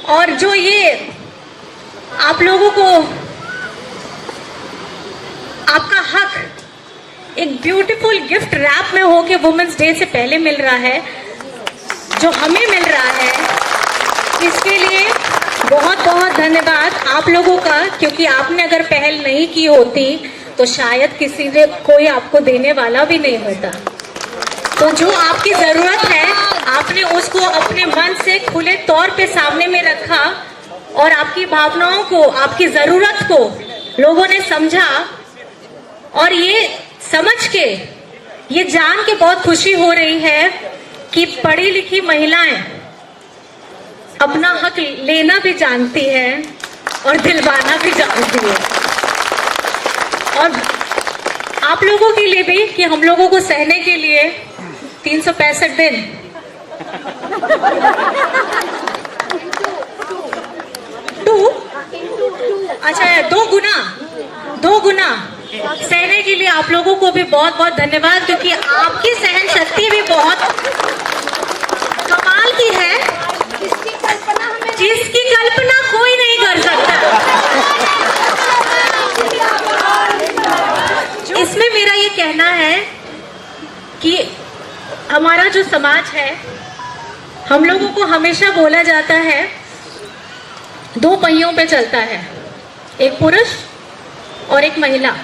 और जो ये आप लोगों को आपका हक एक ब्यूटीफुल गिफ्ट रैप में हो के वुमेन्स डे से पहले मिल रहा है, जो हमें मिल रहा है, इसके लिए बहुत बहुत धन्यवाद आप लोगों का। क्योंकि आपने अगर पहल नहीं की होती तो शायद किसी ने कोई आपको देने वाला भी नहीं होता। तो जो आपकी जरूरत है आपने उसको अपने मन से खुले तौर पे सामने में रखा और आपकी भावनाओं को, आपकी जरूरत को लोगों ने समझा। और ये समझ के, ये जान के बहुत खुशी हो रही है कि पढ़ी लिखी महिलाएं अपना हक लेना भी जानती है और दिलवाना भी जानती है। और आप लोगों के लिए भी कि हम लोगों को सहने के लिए 365 दिन अच्छा 2 गुना सहने के लिए आप लोगों को भी बहुत बहुत धन्यवाद। क्योंकि आपकी सहन शक्ति भी बहुत कमाल की है, जिसकी कल्पना कोई नहीं कर सकता। इसमें मेरा ये कहना है कि हमारा जो समाज है, हम लोगों को हमेशा बोला जाता है 2 पहियों पे चलता है, एक पुरुष और एक महिला।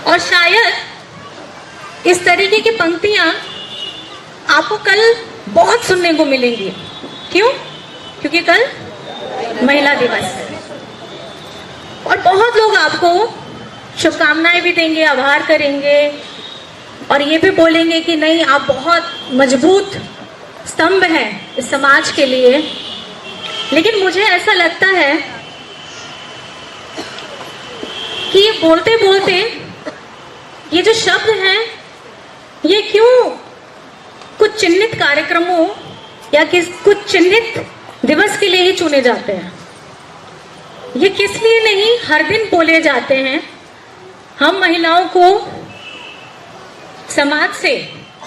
और शायद इस तरीके की पंक्तियां आपको कल बहुत सुनने को मिलेंगी। क्यों? क्योंकि कल महिला दिवस है और बहुत लोग आपको शुभकामनाएं भी देंगे, आभार करेंगे और ये भी बोलेंगे कि नहीं, आप बहुत मजबूत स्तंभ हैं इस समाज के लिए। लेकिन मुझे ऐसा लगता है कि ये बोलते बोलते ये जो शब्द हैं, ये क्यों कुछ चिन्हित कार्यक्रमों या कुछ चिन्हित दिवस के लिए ही चुने जाते हैं? ये किस लिए नहीं हर दिन बोले जाते हैं? हम महिलाओं को समाज से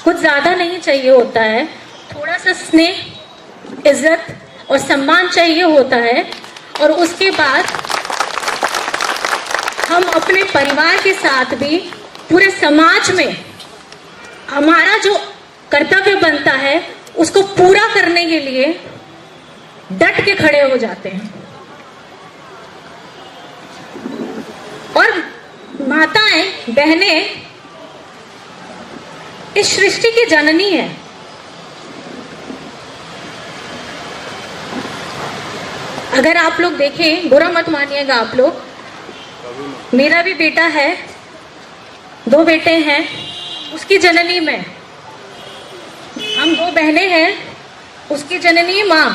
कुछ ज्यादा नहीं चाहिए होता है, थोड़ा सा स्नेह, इज्जत और सम्मान चाहिए होता है। और उसके बाद हम अपने परिवार के साथ भी पूरे समाज में हमारा जो कर्तव्य बनता है उसको पूरा करने के लिए डट के खड़े हो जाते हैं। और माताएं, बहनें इस सृष्टि की जननी है। अगर आप लोग देखें, बुरा मत मानिएगा आप लोग, मेरा भी बेटा है, 2 बेटे हैं, उसकी जननी मैं, हम 2 बहनें हैं, उसकी जननी माँ।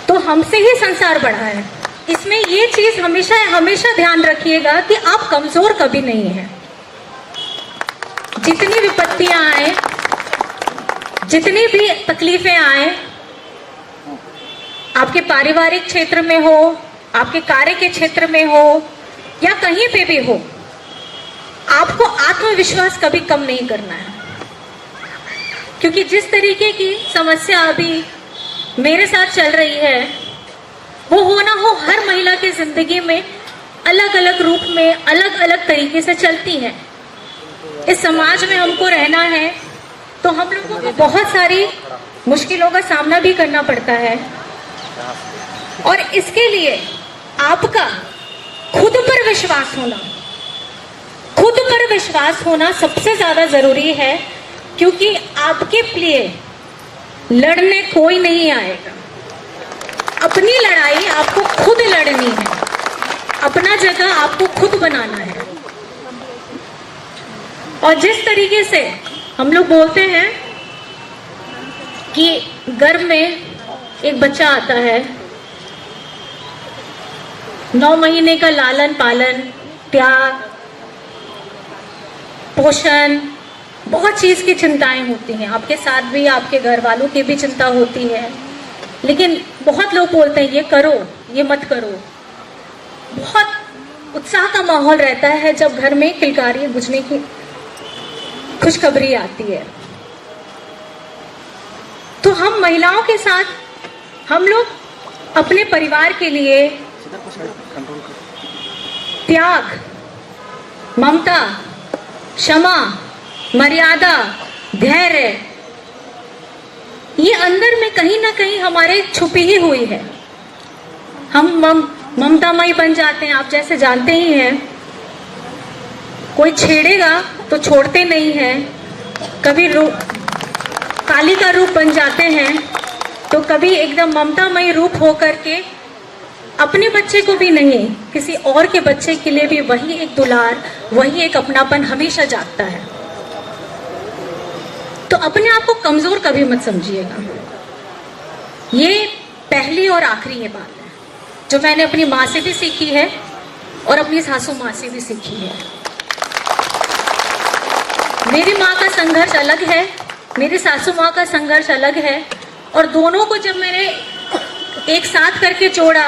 तो हमसे ही संसार बढ़ा है। इसमें ये चीज हमेशा हमेशा ध्यान रखिएगा कि आप कमजोर कभी नहीं हैं। जितनी विपत्तियां आए, जितनी भी तकलीफें आए, आपके पारिवारिक क्षेत्र में हो, आपके कार्य के क्षेत्र में हो या कहीं पे भी हो, आपको आत्मविश्वास कभी कम नहीं करना है। क्योंकि जिस तरीके की समस्या अभी मेरे साथ चल रही है, वो हो ना हो हर महिला की जिंदगी में अलग अलग रूप में, अलग अलग तरीके से चलती है। इस समाज में हमको रहना है तो हम लोगों को बहुत सारी मुश्किलों का सामना भी करना पड़ता है। और इसके लिए आपका खुद पर विश्वास होना सबसे ज्यादा जरूरी है। क्योंकि आपके लिए लड़ने कोई नहीं आएगा। अपनी लड़ाई आपको खुद लड़नी है, अपना जगह आपको खुद बनाना है। और जिस तरीके से हम लोग बोलते हैं कि गर्भ में एक बच्चा आता है, 9 महीने का लालन पालन, त्याग, पोषण, बहुत चीज की चिंताएं होती हैं। आपके साथ भी आपके घर वालों की भी चिंता होती है। लेकिन बहुत लोग बोलते हैं ये करो, ये मत करो। बहुत उत्साह का माहौल रहता है जब घर में किलकारी बुझने की खुशखबरी आती है। तो हम महिलाओं के साथ हम लोग अपने परिवार के लिए त्याग, ममता, क्षमा, मर्यादा, धैर्य, ये अंदर में कहीं ना कहीं हमारे छुपी ही हुई है। हम ममतामयी बन जाते हैं, आप जैसे जानते ही हैं। कोई छेड़ेगा तो छोड़ते नहीं हैं, कभी काली का रूप बन जाते हैं, तो कभी एकदम ममतामयी रूप हो करके अपने बच्चे को भी नहीं, किसी और के बच्चे के लिए भी वही एक दुलार, वही एक अपनापन हमेशा जागता है। तो अपने आप को कमजोर कभी मत समझिएगा। ये पहली और आखिरी ये बात है जो मैंने अपनी माँ से भी सीखी है और अपनी सासू माँ से भी सीखी है। मेरी माँ का संघर्ष अलग है, मेरी सासू माँ का संघर्ष अलग है, और दोनों को जब मैंने एक साथ करके जोड़ा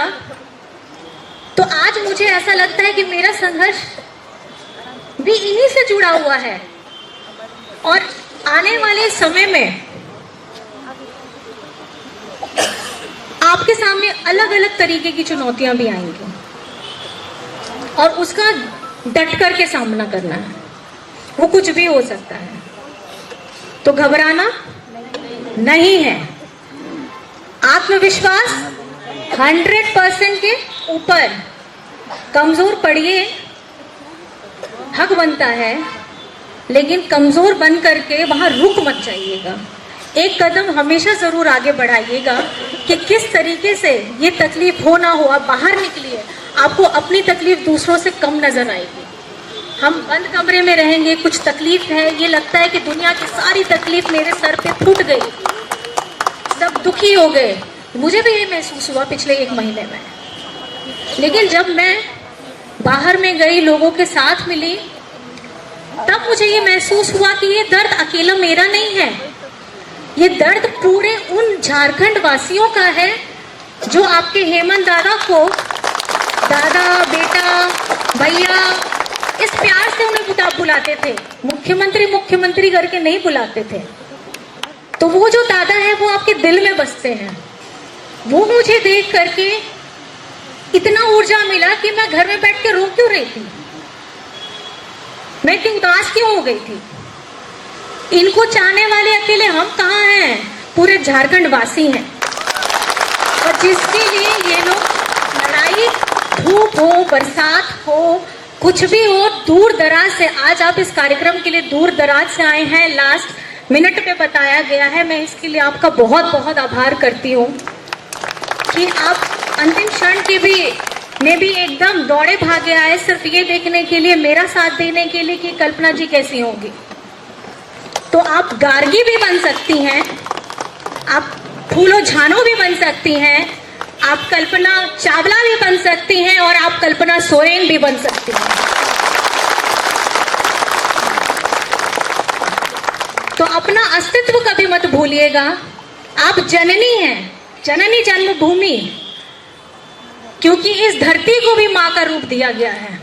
तो आज मुझे ऐसा लगता है कि मेरा संघर्ष भी इन्हीं से जुड़ा हुआ है। और आने वाले समय में आपके सामने अलग अलग तरीके की चुनौतियां भी आएंगी और उसका डट करके सामना करना है। वो कुछ भी हो सकता है, तो घबराना नहीं है। आत्मविश्वास 100% के ऊपर, कमजोर पड़िए, हक बनता है, लेकिन कमजोर बन करके वहां रुक मत जाइएगा। एक कदम हमेशा जरूर आगे बढ़ाइएगा कि किस तरीके से ये तकलीफ हो ना हो, आप बाहर निकलिए, आपको अपनी तकलीफ दूसरों से कम नजर आएगी। हम बंद कमरे में रहेंगे, कुछ तकलीफ है, ये लगता है कि दुनिया की सारी तकलीफ मेरे सर पे फूट गई, सब दुखी हो गए। मुझे भी ये महसूस हुआ पिछले 1 महीने में। लेकिन जब मैं बाहर में गई, लोगों के साथ मिली, तब मुझे ये महसूस हुआ कि ये दर्द अकेला मेरा नहीं है, ये दर्द पूरे उन झारखंड वासियों का है जो आपके हेमंत दादा को दादा, बेटा, भैया इस प्यार से उन्हें बुलाते थे। मुख्यमंत्री मुख्यमंत्री करके नहीं बुलाते थे। तो वो जो दादा है वो आपके दिल में बसते हैं। वो मुझे देख करके इतना ऊर्जा मिला कि मैं घर में बैठ के रो क्यों रही थी, मैं क्यों उदास क्यों हो गई थी। इनको चाहने वाले अकेले हम कहाँ हैं, पूरे झारखंड वासी हैं। और जिसके लिए ये लोग लड़ाई, धूप हो, बरसात हो, कुछ भी हो, दूर दराज से, आज आप इस कार्यक्रम के लिए दूर दराज से आए हैं, लास्ट मिनट पे बताया गया है। मैं इसके लिए आपका बहुत बहुत आभार करती हूँ कि आप अंतिम क्षण के भी में भी एकदम दौड़े भागे आए सिर्फ ये देखने के लिए, मेरा साथ देने के लिए कि कल्पना जी कैसी होंगी। तो आप गार्गी भी बन सकती हैं, आप फूलो झानो भी बन सकती हैं, आप कल्पना चावला भी बन सकती हैं, और आप कल्पना सोरेन भी बन सकती हैं। तो अपना अस्तित्व कभी मत भूलिएगा। आप जननी हैं, जननी जन्मभूमि, क्योंकि इस धरती को भी माँ का रूप दिया गया है।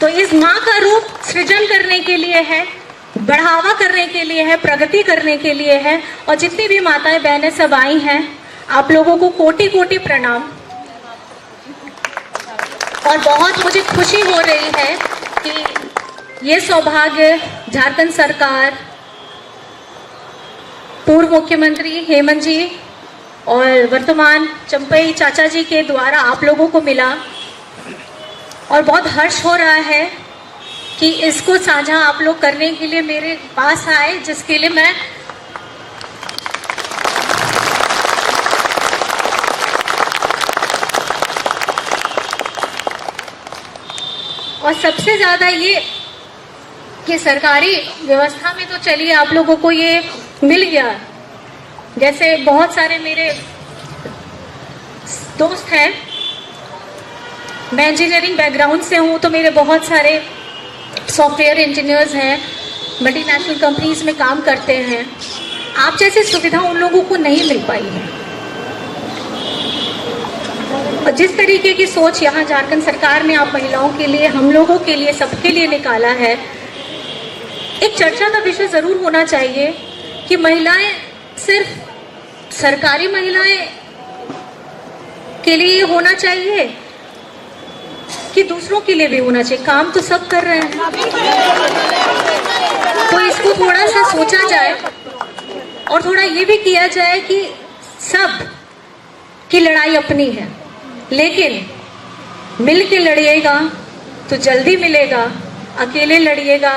तो इस माँ का रूप सृजन करने के लिए है, बढ़ावा करने के लिए है, प्रगति करने के लिए है। और जितनी भी माताएं बहनें सब आई हैं, आप लोगों को कोटि कोटि प्रणाम। और बहुत मुझे खुशी हो रही है कि ये सौभाग्य झारखंड सरकार, पूर्व मुख्यमंत्री हेमंत जी और वर्तमान चंपई चाचा जी के द्वारा आप लोगों को मिला। और बहुत हर्ष हो रहा है कि इसको साझा आप लोग करने के लिए मेरे पास आए, जिसके लिए मैं और सबसे ज्यादा ये कि सरकारी व्यवस्था में तो चलिए आप लोगों को ये मिल गया। जैसे बहुत सारे मेरे दोस्त हैं, मैं इंजीनियरिंग बैकग्राउंड से हूँ, तो मेरे बहुत सारे सॉफ्टवेयर इंजीनियर्स हैं, मल्टीनेशनल कंपनीज में काम करते हैं। आप जैसी सुविधा उन लोगों को नहीं मिल पाई है। और जिस तरीके की सोच यहाँ झारखंड सरकार ने आप महिलाओं के लिए, हम लोगों के लिए, सबके लिए निकाला है, एक चर्चा का विषय जरूर होना चाहिए कि महिलाएं सिर्फ सरकारी महिलाएं के लिए होना चाहिए कि दूसरों के लिए भी होना चाहिए? काम तो सब कर रहे हैं, तो इसको थोड़ा सा सोचा जाए और थोड़ा ये भी किया जाए कि सब की लड़ाई अपनी है, लेकिन मिल के लड़िएगा तो जल्दी मिलेगा, अकेले लड़िएगा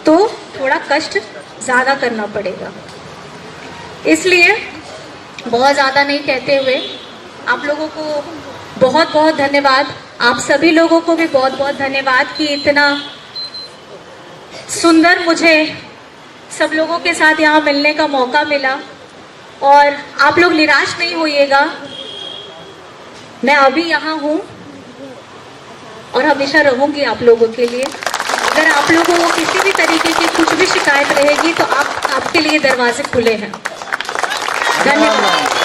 तो थोड़ा कष्ट ज़्यादा करना पड़ेगा। इसलिए बहुत ज़्यादा नहीं कहते हुए आप लोगों को बहुत बहुत धन्यवाद। आप सभी लोगों को भी बहुत बहुत धन्यवाद कि इतना सुंदर मुझे सब लोगों के साथ यहाँ मिलने का मौका मिला। और आप लोग निराश नहीं होइएगा, मैं अभी यहाँ हूँ और हमेशा रहूँगी आप लोगों के लिए। अगर आप लोगों को किसी भी तरीके की कुछ भी शिकायत रहेगी तो आपके लिए दरवाजे खुले हैं। धन्यवाद।